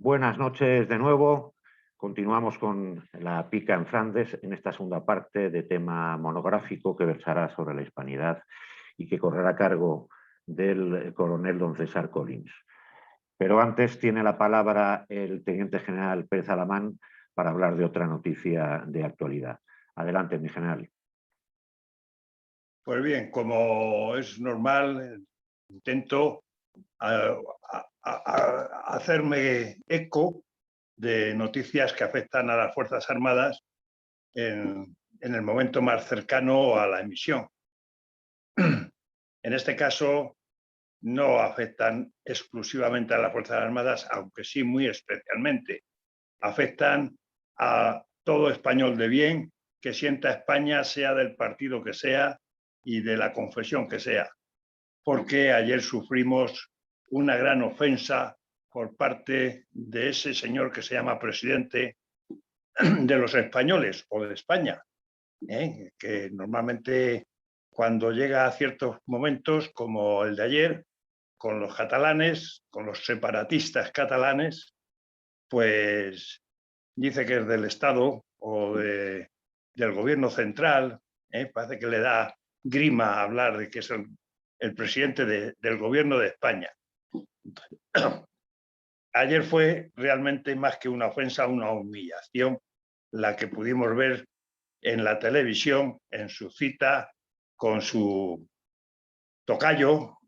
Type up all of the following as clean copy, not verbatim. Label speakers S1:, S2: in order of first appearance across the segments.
S1: Buenas noches de nuevo. Continuamos con la pica en Flandes en esta segunda parte de tema monográfico que versará sobre la hispanidad y que correrá a cargo del coronel don César Collins. Pero antes tiene la palabra el teniente general Pérez Alamán para hablar de otra noticia de actualidad. Adelante, mi general.
S2: Pues bien, como es normal, intento hacerme eco de noticias que afectan a las Fuerzas Armadas en el momento más cercano a la emisión. En este caso, no afectan exclusivamente a las Fuerzas Armadas, aunque sí muy especialmente. Afectan a todo español de bien que sienta España, sea del partido que sea y de la confesión que sea, porque ayer sufrimos una gran ofensa por parte de ese señor que se llama presidente de los españoles o de España, que normalmente cuando llega a ciertos momentos como el de ayer, con los catalanes, con los separatistas catalanes, pues dice que es del Estado o del gobierno central, parece que le da grima hablar de que es el presidente del gobierno de España. Ayer fue realmente más que una ofensa, una humillación la que pudimos ver en la televisión, en su cita con su tocayo,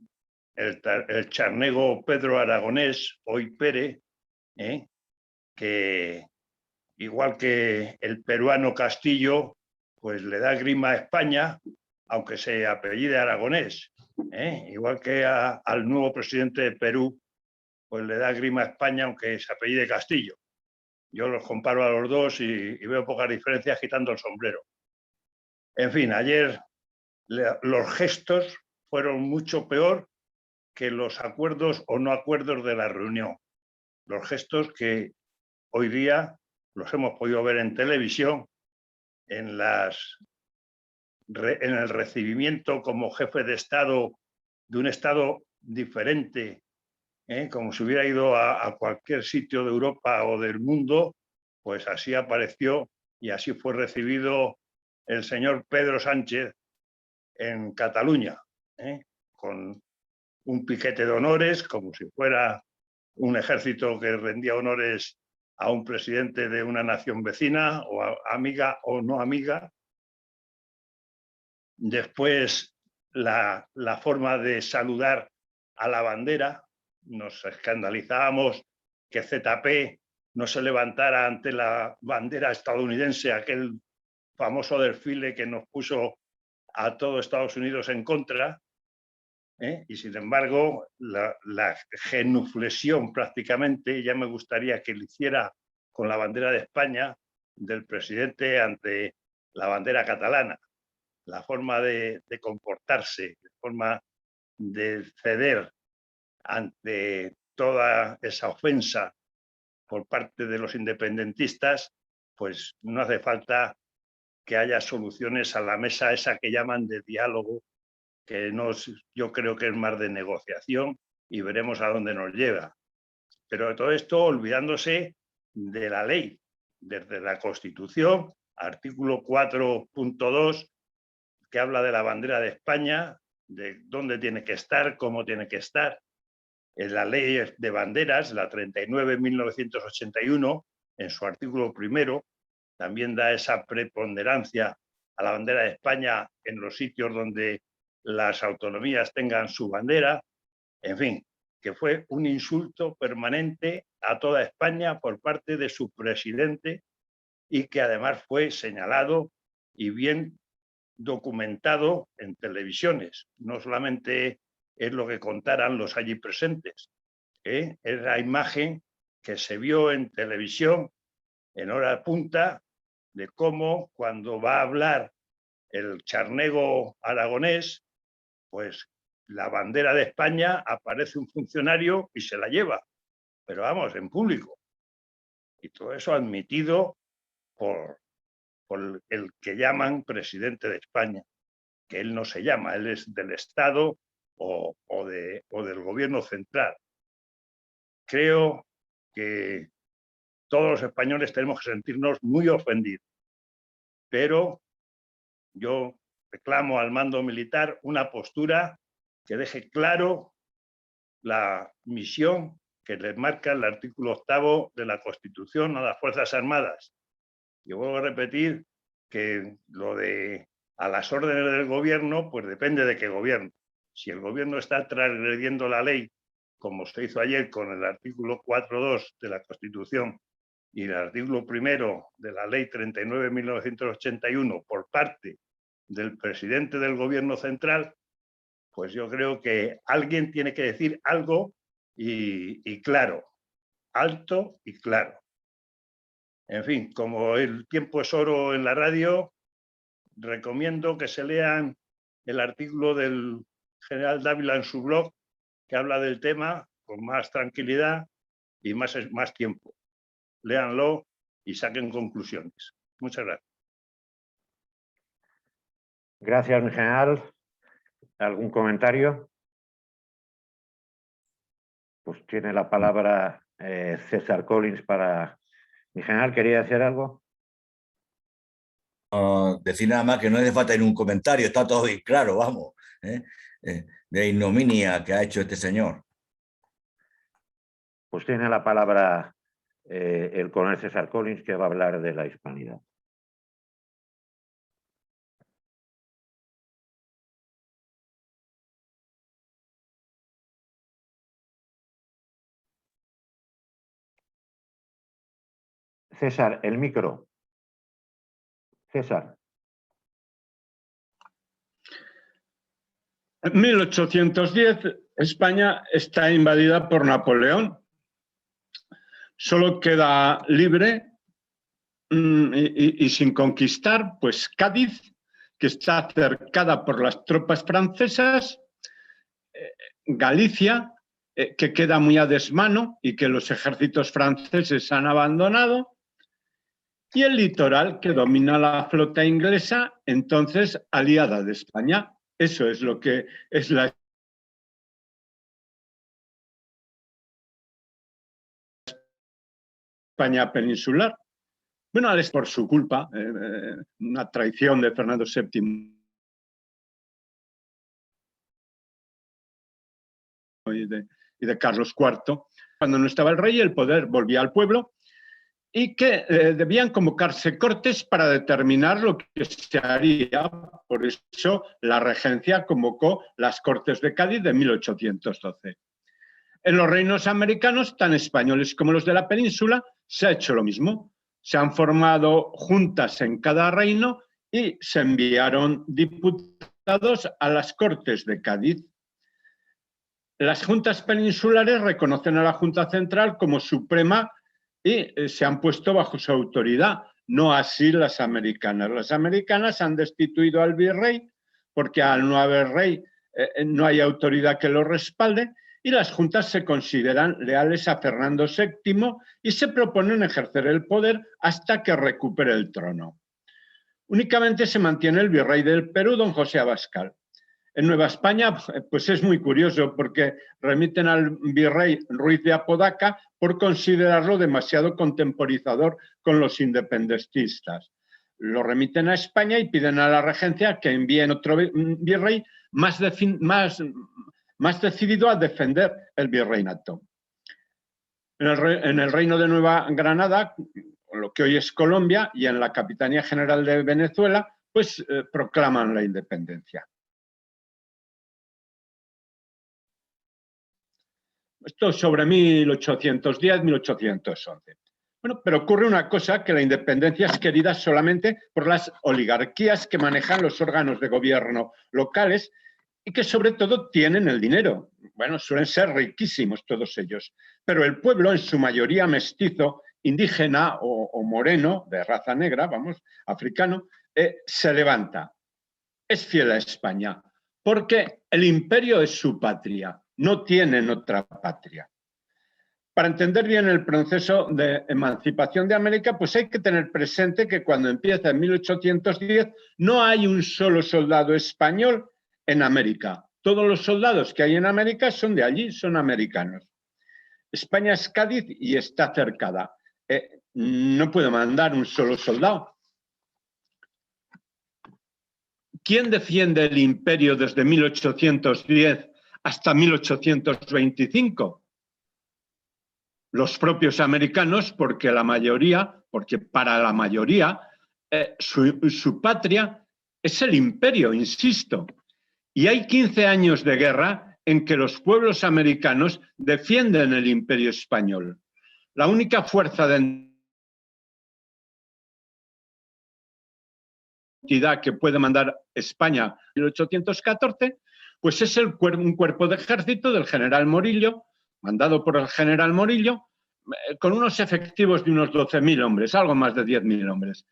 S2: el charnego Pedro Aragonés, hoy Pérez, que igual que el peruano Castillo, pues le da grima a España, aunque se apellide Aragonés. Igual que al nuevo presidente de Perú, pues le da grima a España, aunque se apellide Castillo. Yo los comparo a los dos y veo pocas diferencias quitando el sombrero. En fin, ayer los gestos fueron mucho peor que los acuerdos o no acuerdos de la reunión. Los gestos que hoy día los hemos podido ver en televisión, en el recibimiento como jefe de Estado de un Estado diferente, como si hubiera ido a cualquier sitio de Europa o del mundo, pues así apareció y así fue recibido el señor Pedro Sánchez en Cataluña, con un piquete de honores, como si fuera un ejército que rendía honores a un presidente de una nación vecina o amiga o no amiga. Después, la forma de saludar a la bandera. Nos escandalizábamos que ZP no se levantara ante la bandera estadounidense, aquel famoso desfile que nos puso a todo Estados Unidos en contra. Y sin embargo, la genuflexión prácticamente, ya me gustaría que lo hiciera con la bandera de España, del presidente ante la bandera catalana. La forma de comportarse, la forma de ceder ante toda esa ofensa por parte de los independentistas, pues no hace falta que haya soluciones a la mesa esa que llaman de diálogo, que yo creo que es más de negociación y veremos a dónde nos lleva. Pero de todo esto olvidándose de la ley, desde la Constitución, artículo 4.2, que habla de la bandera de España, de dónde tiene que estar, cómo tiene que estar. En la ley de banderas, la 39.1981, en su artículo primero, también da esa preponderancia a la bandera de España en los sitios donde las autonomías tengan su bandera. En fin, que fue un insulto permanente a toda España por parte de su presidente y que además fue señalado y bien documentado en televisiones. No solamente es lo que contaran los allí presentes, es la imagen que se vio en televisión en hora punta de cómo cuando va a hablar el charnego aragonés, pues la bandera de España aparece un funcionario y se la lleva, pero vamos, en público. Y todo eso admitido por el que llaman presidente de España, que él no se llama, él es del Estado o del gobierno central. Creo que todos los españoles tenemos que sentirnos muy ofendidos. Pero yo reclamo al mando militar una postura que deje claro la misión que les marca el artículo 8º de la Constitución a las Fuerzas Armadas. Yo vuelvo a repetir que lo de a las órdenes del gobierno, pues depende de qué gobierno. Si el gobierno está transgrediendo la ley, como se hizo ayer con el artículo 4.2 de la Constitución y el artículo 1 de la Ley 39.1981 por parte del presidente del gobierno central, pues yo creo que alguien tiene que decir algo y claro, alto y claro. En fin, como el tiempo es oro en la radio, recomiendo que se lean el artículo del general Dávila en su blog, que habla del tema con más tranquilidad y más tiempo. Léanlo y saquen conclusiones. Muchas gracias.
S1: Gracias, mi general. ¿Algún comentario? Pues tiene la palabra César Collins para... Mi general, ¿quería decir algo?
S3: Decir nada más que no hace falta en un comentario, está todo bien claro, vamos, de ignominia que ha hecho este señor.
S1: Pues tiene la palabra el coronel César Collins, que va a hablar de la hispanidad. César, el micro. César.
S4: En 1810, España está invadida por Napoleón. Solo queda libre y sin conquistar, pues Cádiz, que está cercada por las tropas francesas, Galicia, que queda muy a desmano y que los ejércitos franceses han abandonado, y el litoral, que domina la flota inglesa, entonces aliada de España. Eso es lo que es la España peninsular. Bueno, es por su culpa, una traición de Fernando VII y de Carlos IV. Cuando no estaba el rey, el poder volvía al pueblo y que debían convocarse cortes para determinar lo que se haría. Por eso la regencia convocó las Cortes de Cádiz de 1812. En los reinos americanos, tan españoles como los de la península, se ha hecho lo mismo. Se han formado juntas en cada reino y se enviaron diputados a las Cortes de Cádiz. Las juntas peninsulares reconocen a la Junta Central como suprema y se han puesto bajo su autoridad, no así las americanas. Las americanas han destituido al virrey porque al no haber rey no hay autoridad que lo respalde y las juntas se consideran leales a Fernando VII y se proponen ejercer el poder hasta que recupere el trono. Únicamente se mantiene el virrey del Perú, don José Abascal. En Nueva España, pues es muy curioso porque remiten al virrey Ruiz de Apodaca por considerarlo demasiado contemporizador con los independentistas. Lo remiten a España y piden a la regencia que envíen otro virrey más decidido a defender el virreinato. En el reino de Nueva Granada, lo que hoy es Colombia, y en la Capitanía General de Venezuela, pues proclaman la independencia. Esto sobre 1810, 1811. Bueno, pero ocurre una cosa, que la independencia es querida solamente por las oligarquías que manejan los órganos de gobierno locales y que sobre todo tienen el dinero. Bueno, suelen ser riquísimos todos ellos, pero el pueblo, en su mayoría mestizo, indígena o moreno, de raza negra, vamos, africano, se levanta. Es fiel a España, porque el imperio es su patria. No tienen otra patria. Para entender bien el proceso de emancipación de América, pues hay que tener presente que cuando empieza en 1810 no hay un solo soldado español en América. Todos los soldados que hay en América son de allí, son americanos. España es Cádiz y está cercada. No puede mandar un solo soldado. ¿Quién defiende el imperio desde 1810 hasta 1825? Los propios americanos, porque para la mayoría su patria es el imperio, insisto. Y hay 15 años de guerra en que los pueblos americanos defienden el imperio español. La única fuerza de entidad que puede mandar España en 1814, pues es un cuerpo de ejército del general Morillo, mandado por el general Morillo, con unos efectivos de unos 12.000 hombres, algo más de 10.000 hombres.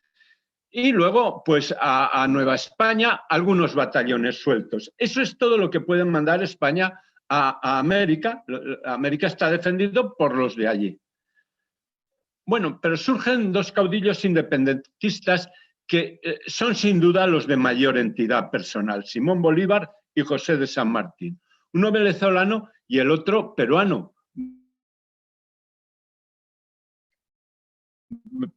S4: Y luego, pues a Nueva España, algunos batallones sueltos. Eso es todo lo que pueden mandar España a América. América está defendido por los de allí. Bueno, pero surgen dos caudillos independentistas que son sin duda los de mayor entidad personal, Simón Bolívar y José de San Martín. Uno venezolano y el otro peruano.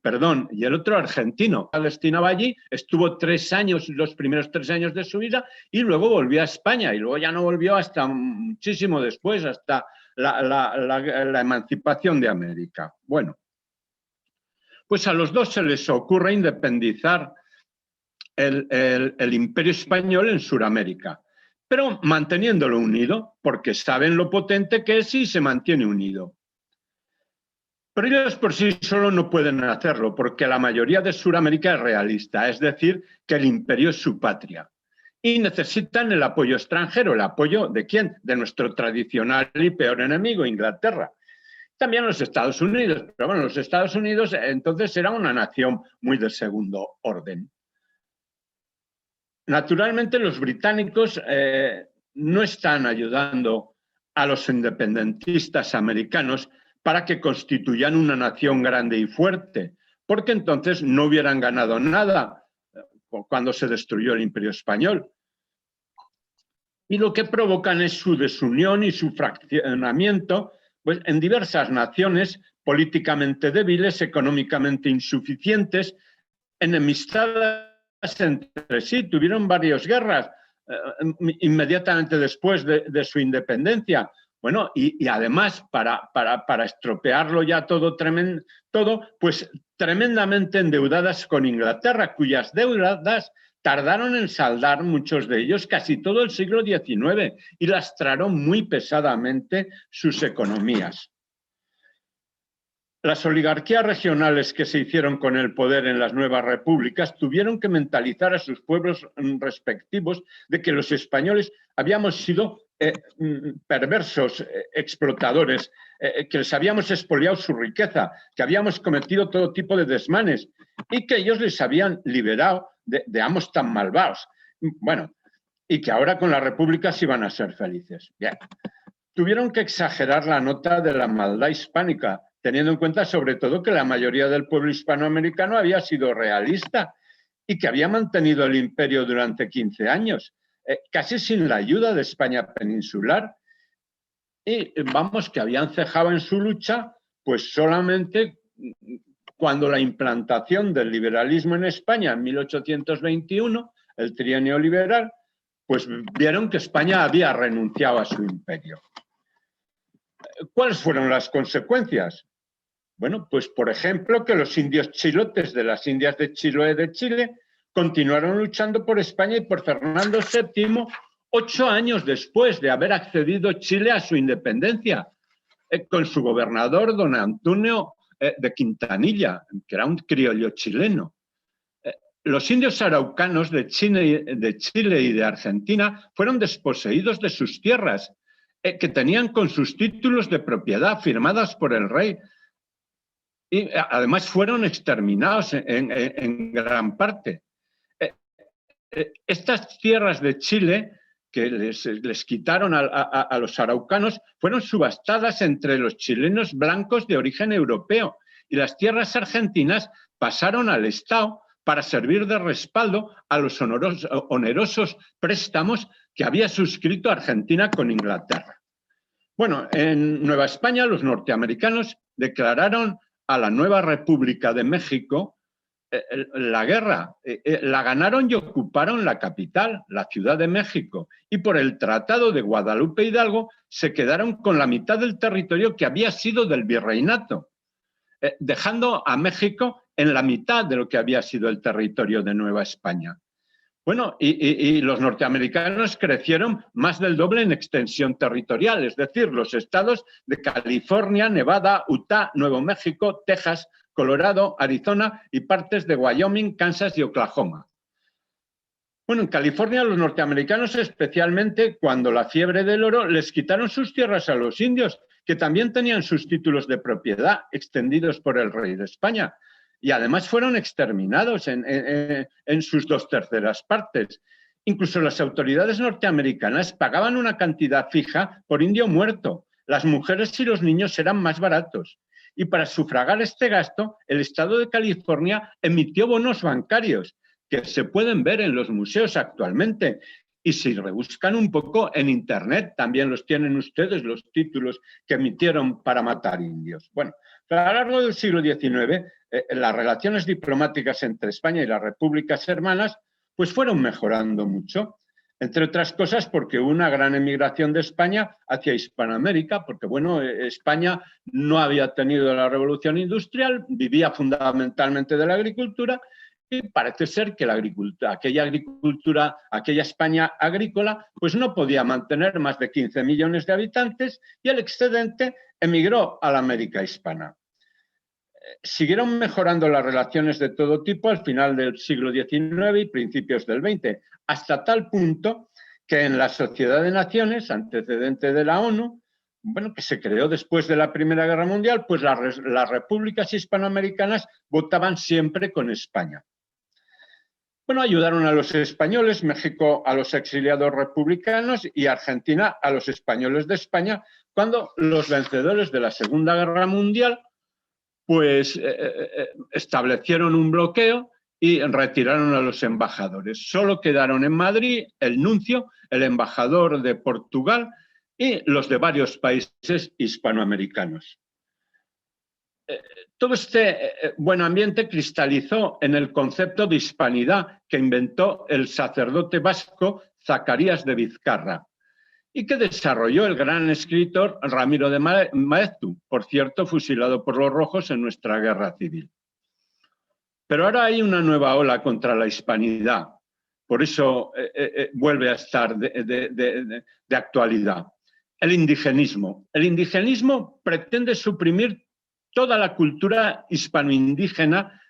S4: Perdón, y el otro argentino. Destinaba allí, estuvo 3 años, los primeros 3 años de su vida, y luego volvió a España, y luego ya no volvió hasta muchísimo después, hasta la emancipación de América. Bueno, pues a los dos se les ocurre independizar el imperio español en Sudamérica, pero manteniéndolo unido, porque saben lo potente que es y se mantiene unido. Pero ellos por sí solos no pueden hacerlo, porque la mayoría de Sudamérica es realista, es decir, que el imperio es su patria. Y necesitan el apoyo extranjero. ¿El apoyo de quién? De nuestro tradicional y peor enemigo, Inglaterra. También los Estados Unidos, pero bueno, los Estados Unidos entonces era una nación muy de segundo orden. Naturalmente los británicos no están ayudando a los independentistas americanos para que constituyan una nación grande y fuerte, porque entonces no hubieran ganado nada cuando se destruyó el Imperio Español. Y lo que provocan es su desunión y su fraccionamiento, pues, en diversas naciones políticamente débiles, económicamente insuficientes, enemistadas entre sí. Tuvieron varias guerras inmediatamente después de su independencia. Bueno, y además, para estropearlo ya todo, pues tremendamente endeudadas con Inglaterra, cuyas deudas tardaron en saldar muchos de ellos casi todo el siglo XIX y lastraron muy pesadamente sus economías. Las oligarquías regionales que se hicieron con el poder en las nuevas repúblicas tuvieron que mentalizar a sus pueblos respectivos de que los españoles habíamos sido perversos explotadores, que les habíamos expoliado su riqueza, que habíamos cometido todo tipo de desmanes y que ellos les habían liberado de amos tan malvados. Bueno, y que ahora con la república sí van a ser felices. Bien. Tuvieron que exagerar la nota de la maldad hispánica, teniendo en cuenta sobre todo que la mayoría del pueblo hispanoamericano había sido realista y que había mantenido el imperio durante 15 años, casi sin la ayuda de España peninsular. Y vamos, que habían cejado en su lucha, pues solamente cuando la implantación del liberalismo en España en 1821, el trienio liberal, pues vieron que España había renunciado a su imperio. ¿Cuáles fueron las consecuencias? Bueno, pues por ejemplo que los indios chilotes de las Indias de Chiloé de Chile continuaron luchando por España y por Fernando VII 8 años después de haber accedido Chile a su independencia, con su gobernador don Antonio de Quintanilla, que era un criollo chileno. Los indios araucanos de Chile y de Argentina fueron desposeídos de sus tierras, que tenían con sus títulos de propiedad firmadas por el rey. Y además fueron exterminados en gran parte. Estas tierras de Chile que les quitaron a los araucanos fueron subastadas entre los chilenos blancos de origen europeo y las tierras argentinas pasaron al Estado para servir de respaldo a los onerosos préstamos que había suscrito Argentina con Inglaterra. Bueno, en Nueva España los norteamericanos declararon a la nueva República de México la guerra. La ganaron y ocuparon la capital, la Ciudad de México, y por el Tratado de Guadalupe Hidalgo se quedaron con la mitad del territorio que había sido del virreinato, dejando a México en la mitad de lo que había sido el territorio de Nueva España. Bueno, y los norteamericanos crecieron más del doble en extensión territorial, es decir, los estados de California, Nevada, Utah, Nuevo México, Texas, Colorado, Arizona y partes de Wyoming, Kansas y Oklahoma. Bueno, en California los norteamericanos, especialmente cuando la fiebre del oro, les quitaron sus tierras a los indios, que también tenían sus títulos de propiedad extendidos por el rey de España. Y además fueron exterminados en sus 2/3 partes. Incluso las autoridades norteamericanas pagaban una cantidad fija por indio muerto. Las mujeres y los niños eran más baratos. Y para sufragar este gasto, el estado de California emitió bonos bancarios que se pueden ver en los museos actualmente. Y si rebuscan un poco en internet, también los tienen ustedes, los títulos que emitieron para matar indios. Bueno, a lo largo del siglo XIX, las relaciones diplomáticas entre España y las repúblicas hermanas pues fueron mejorando mucho, entre otras cosas porque hubo una gran emigración de España hacia Hispanoamérica, porque bueno, España no había tenido la revolución industrial, vivía fundamentalmente de la agricultura, y parece ser que la agricultura, aquella España agrícola, pues no podía mantener más de 15 millones de habitantes y el excedente emigró a la América hispana. Siguieron mejorando las relaciones de todo tipo al final del siglo XIX y principios del XX, hasta tal punto que en la Sociedad de Naciones, antecedente de la ONU, bueno, que se creó después de la Primera Guerra Mundial, pues las repúblicas hispanoamericanas votaban siempre con España. Bueno, ayudaron a los españoles, México a los exiliados republicanos y Argentina a los españoles de España, cuando los vencedores de la Segunda Guerra Mundial pues establecieron un bloqueo y retiraron a los embajadores. Solo quedaron en Madrid el nuncio, el embajador de Portugal y los de varios países hispanoamericanos. Todo este buen ambiente cristalizó en el concepto de hispanidad que inventó el sacerdote vasco Zacarías de Vizcarra y que desarrolló el gran escritor Ramiro de Maeztu, por cierto, fusilado por los rojos en nuestra guerra civil. Pero ahora hay una nueva ola contra la hispanidad, por eso vuelve a estar de actualidad. El indigenismo. El indigenismo pretende suprimir toda la cultura hispanoindígena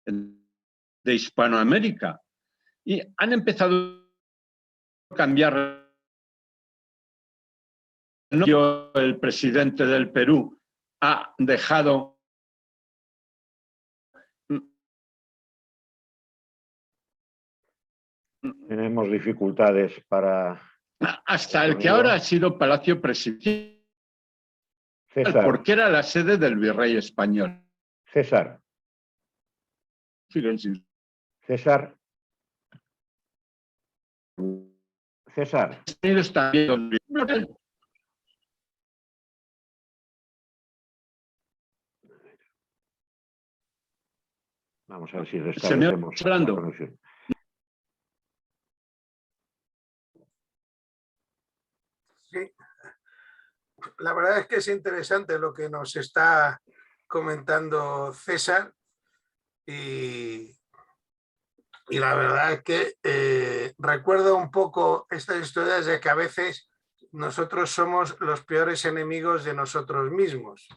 S4: de Hispanoamérica y han empezado a cambiar. El presidente del Perú ha dejado
S1: tenemos dificultades para
S4: hasta el que ahora ha sido Palacio Presidencial,
S1: César,
S4: porque era la sede del virrey español.
S1: César. César. César. Vamos a ver si restablecemos la conexión.
S5: Sí, la verdad es que es interesante lo que nos está comentando César y la verdad es que recuerdo un poco estas historias de que a veces nosotros somos los peores enemigos de nosotros mismos.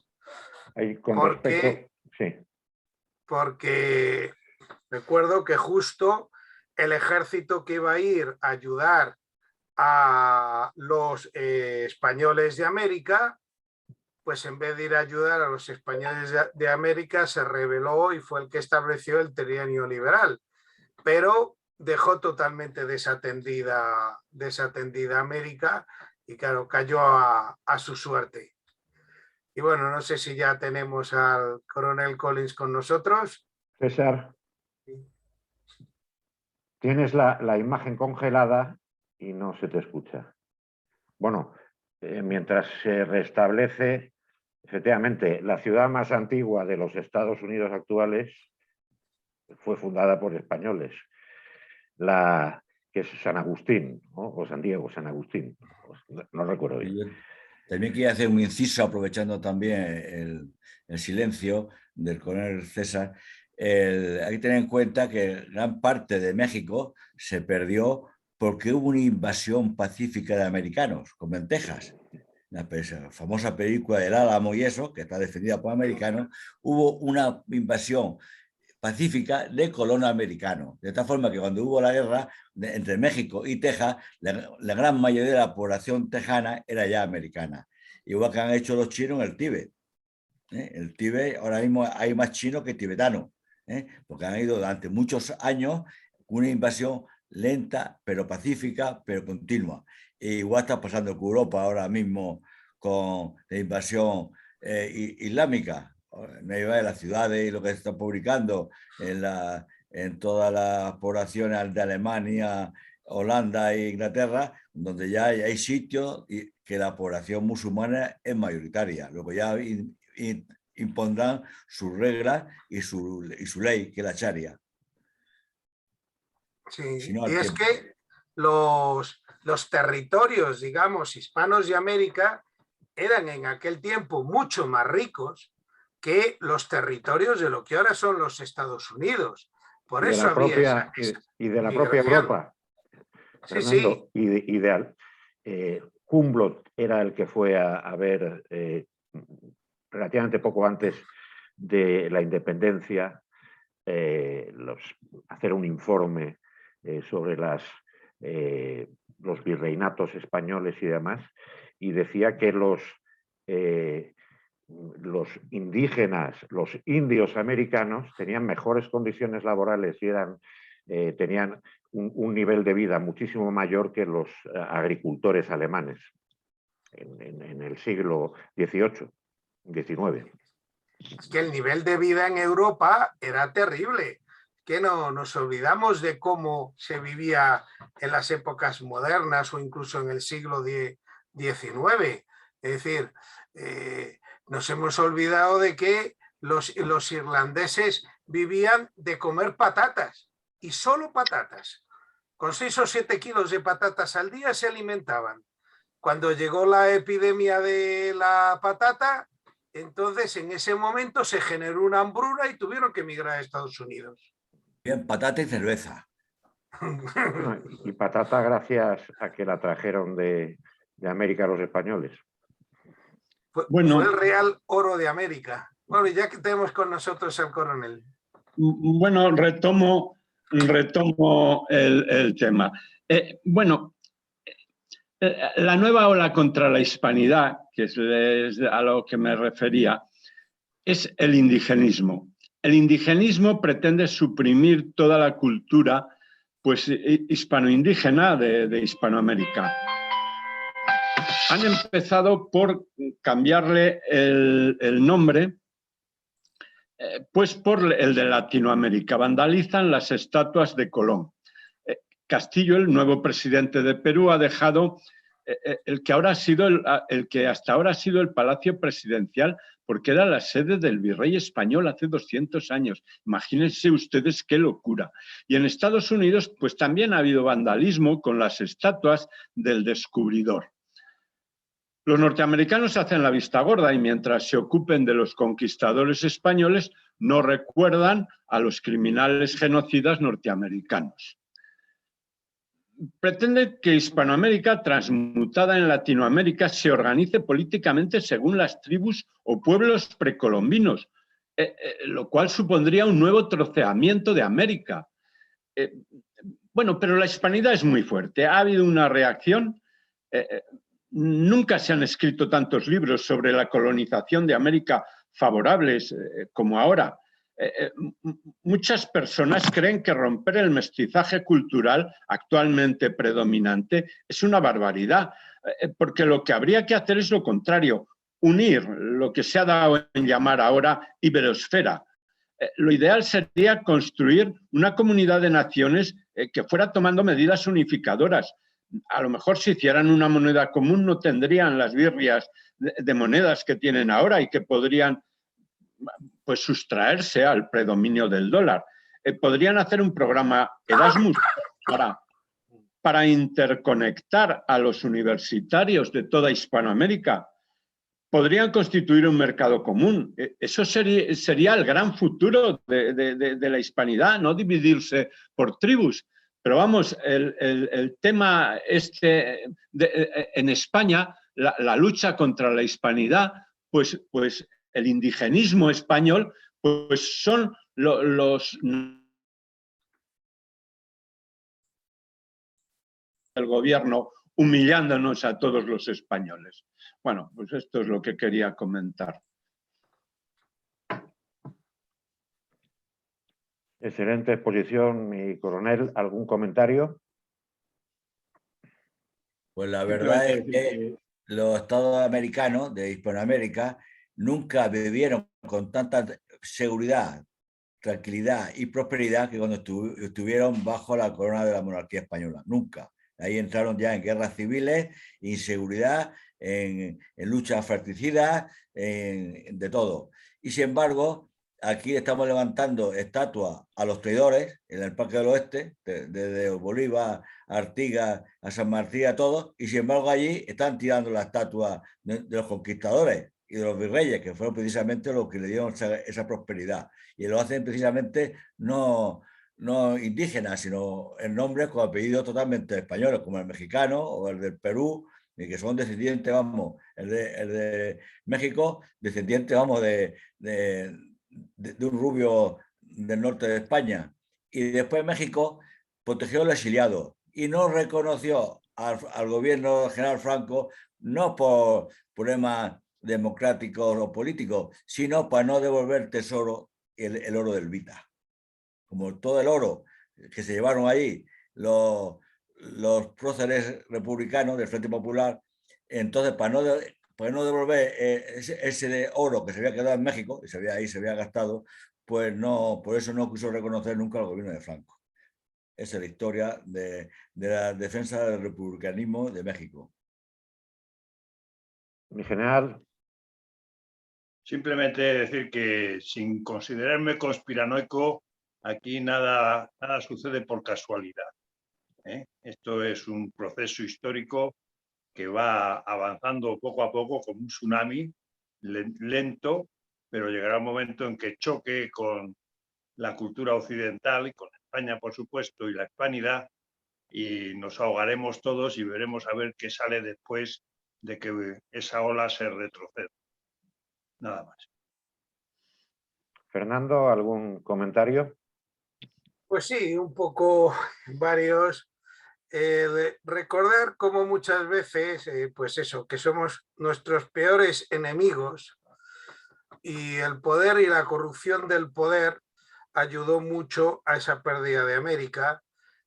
S5: Porque recuerdo que justo el ejército que iba a ir a ayudar a los españoles de América, pues en vez de ir a ayudar a los españoles de América, se rebeló y fue el que estableció el trienio liberal, pero dejó totalmente desatendida América y claro, cayó a su suerte. Y bueno, no sé si ya tenemos al coronel Collins con nosotros.
S1: César. Tienes la imagen congelada y no se te escucha. Bueno, mientras se restablece, efectivamente, la ciudad más antigua de los Estados Unidos actuales fue fundada por españoles, que es San Agustín, ¿no? O San Diego, San Agustín, no recuerdo bien.
S3: Yo también quería hacer un inciso, aprovechando también el silencio del coronel César. Hay que tener en cuenta que gran parte de México se perdió porque hubo una invasión pacífica de americanos, como en Texas. La famosa película del Álamo y eso, que está defendida por americanos, hubo una invasión pacífica de colonos americanos. De tal forma que cuando hubo la guerra entre México y Texas, la gran mayoría de la población tejana era ya americana. Igual que han hecho los chinos en el Tíbet. El Tíbet, ahora mismo hay más chinos que tibetanos, porque han ido durante muchos años una invasión lenta, pero pacífica, pero continua. Igual está pasando con Europa ahora mismo con la invasión islámica. De las ciudades y lo que se está publicando en todas las poblaciones de Alemania, Holanda e Inglaterra, donde ya hay sitios que la población musulmana es mayoritaria. Luego ya impondrán sus reglas y su ley, que es la Sharia.
S5: Sí,
S3: Si no,
S5: y es que los territorios, digamos, hispanos y América eran en aquel tiempo mucho más ricos que los territorios de lo que ahora son los Estados Unidos. Por
S1: y
S5: eso había
S1: y de la propia Europa.
S5: Sí,
S1: Fernando, sí. Ideal. Humboldt era el que fue a ver relativamente poco antes de la independencia, hacer un informe sobre los virreinatos españoles y demás, y decía que los indígenas, los indios americanos, tenían mejores condiciones laborales y tenían un nivel de vida muchísimo mayor que los agricultores alemanes en el siglo XVIII, XIX.
S5: Es que el nivel de vida en Europa era terrible, que no nos olvidamos de cómo se vivía en las épocas modernas o incluso en el siglo XIX. Es decir, nos hemos olvidado de que los irlandeses vivían de comer patatas y solo patatas. Con 6 o 7 kilos de patatas al día se alimentaban. Cuando llegó la epidemia de la patata, entonces en ese momento se generó una hambruna y tuvieron que emigrar a Estados Unidos.
S3: Bien, patata y cerveza.
S1: Y patata gracias a que la trajeron de América los españoles.
S5: Fue el real oro de América. Bueno, ya que tenemos con nosotros al coronel.
S4: Bueno, retomo el tema. La nueva ola contra la hispanidad, que es a lo que me refería, es el indigenismo. El indigenismo pretende suprimir toda la cultura hispano-indígena de Hispanoamérica. Han empezado por cambiarle el nombre por el de Latinoamérica. Vandalizan las estatuas de Colón. Castillo, el nuevo presidente de Perú, ha dejado el que hasta ahora ha sido el Palacio Presidencial, porque era la sede del virrey español hace 200 años. Imagínense ustedes qué locura. Y en Estados Unidos, pues también ha habido vandalismo con las estatuas del descubridor. Los norteamericanos hacen la vista gorda y mientras se ocupen de los conquistadores españoles, no recuerdan a los criminales genocidas norteamericanos. Pretende que Hispanoamérica, transmutada en Latinoamérica, se organice políticamente según las tribus o pueblos precolombinos, lo cual supondría un nuevo troceamiento de América. Pero la hispanidad es muy fuerte. Ha habido una reacción. Nunca se han escrito tantos libros sobre la colonización de América favorables como ahora. Muchas personas creen que romper el mestizaje cultural actualmente predominante es una barbaridad, porque lo que habría que hacer es lo contrario, unir lo que se ha dado en llamar ahora iberosfera, lo ideal sería construir una comunidad de naciones que fuera tomando medidas unificadoras. A lo mejor si hicieran una moneda común no tendrían las birrias de monedas que tienen ahora y que podrían pues sustraerse al predominio del dólar. Podrían hacer un programa Erasmus para interconectar a los universitarios de toda Hispanoamérica. Podrían constituir un mercado común. Eso sería el gran futuro de la hispanidad, no dividirse por tribus. Pero vamos, el tema en España, la lucha contra la hispanidad, pues el indigenismo español, pues son el gobierno humillándonos a todos los españoles. Bueno, pues esto es lo que quería comentar.
S1: Excelente exposición, mi coronel. ¿Algún comentario?
S3: Pues la verdad es que los estados americanos de Hispanoamérica nunca vivieron con tanta seguridad, tranquilidad y prosperidad que cuando estuvieron bajo la corona de la monarquía española. Nunca. Ahí entraron ya en guerras civiles, inseguridad, en luchas fratricidas, de todo. Y sin embargo, aquí estamos levantando estatuas a los traidores en el Parque del Oeste, desde Bolívar, Artigas, a San Martín, a todos, y sin embargo allí están tirando la estatua de los conquistadores y de los virreyes, que fueron precisamente los que le dieron esa prosperidad. Y lo hacen precisamente no indígenas, sino en nombres con apellidos totalmente españoles, como el mexicano o el del Perú, y que son descendientes, vamos, el de México, descendientes, vamos, de un rubio del norte de España. Y después México protegió al exiliado y no reconoció al gobierno del general Franco, no por problemas democráticos o políticos, sino para no devolver tesoro, el oro del Vita. Como todo el oro que se llevaron ahí los próceres republicanos del Frente Popular, entonces para no devolver ese oro que se había quedado en México, y ahí se había gastado, pues no, por eso no quiso reconocer nunca al gobierno de Franco. Esa es la historia de la defensa del republicanismo de México.
S1: Mi general.
S2: Simplemente decir que sin considerarme conspiranoico, aquí nada sucede por casualidad. Esto es un proceso histórico que va avanzando poco a poco como un tsunami, lento, pero llegará un momento en que choque con la cultura occidental y con España, por supuesto, y la hispanidad, y nos ahogaremos todos y veremos a ver qué sale después de que esa ola se retroceda. Nada más.
S1: Fernando, ¿algún comentario?
S5: Pues sí, un poco varios. Recordar cómo muchas veces, pues eso, que somos nuestros peores enemigos y el poder y la corrupción del poder ayudó mucho a esa pérdida de América.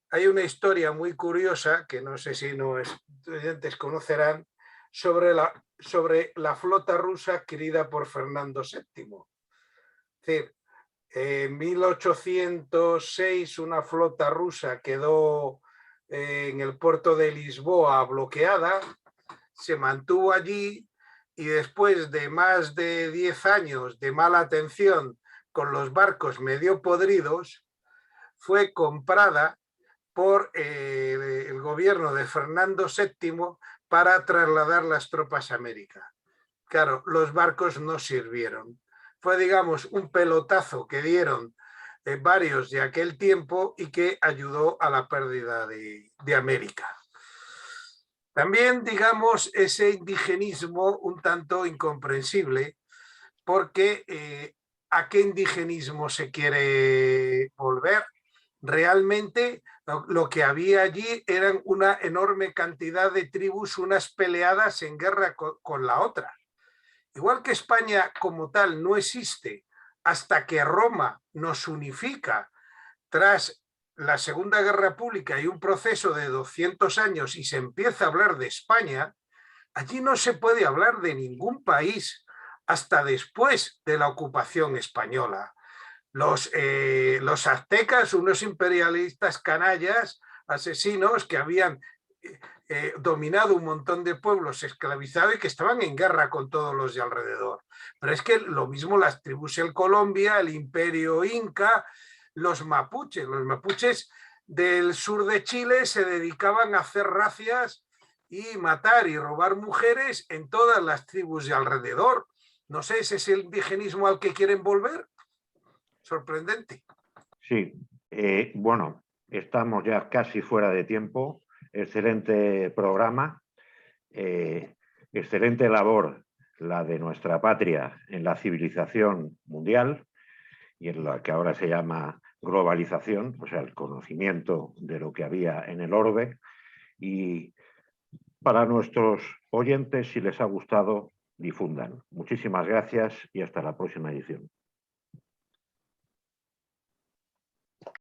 S5: Hay una historia muy curiosa que no sé si los estudiantes conocerán sobre la flota rusa adquirida por Fernando VII. Es decir, en 1806 una flota rusa quedó en el puerto de Lisboa bloqueada, se mantuvo allí y después de más de 10 años de mala atención con los barcos medio podridos, fue comprada por el gobierno de Fernando VII para trasladar las tropas a América. Claro, los barcos no sirvieron. Fue, digamos, un pelotazo que dieron varios de aquel tiempo y que ayudó a la pérdida de América. También, digamos, ese indigenismo un tanto incomprensible, porque ¿a qué indigenismo se quiere volver? Realmente lo que había allí eran una enorme cantidad de tribus, unas peleadas en guerra con la otra. Igual que España como tal no existe hasta que Roma nos unifica tras la Segunda Guerra Pública y un proceso de 200 años y se empieza a hablar de España, allí no se puede hablar de ningún país hasta después de la ocupación española. Los aztecas, unos imperialistas canallas, asesinos que habían dominado un montón de pueblos, esclavizado y que estaban en guerra con todos los de alrededor. Pero es que lo mismo las tribus en Colombia, el imperio inca, los mapuches del sur de Chile se dedicaban a hacer racias y matar y robar mujeres en todas las tribus de alrededor. No sé, ¿ese es el indigenismo al que quieren volver? Sorprendente.
S1: Sí, bueno, estamos ya casi fuera de tiempo. Excelente programa, excelente labor la de nuestra patria en la civilización mundial y en la que ahora se llama globalización, o sea, el conocimiento de lo que había en el orbe. Y para nuestros oyentes, si les ha gustado, difundan. Muchísimas gracias y hasta la próxima edición.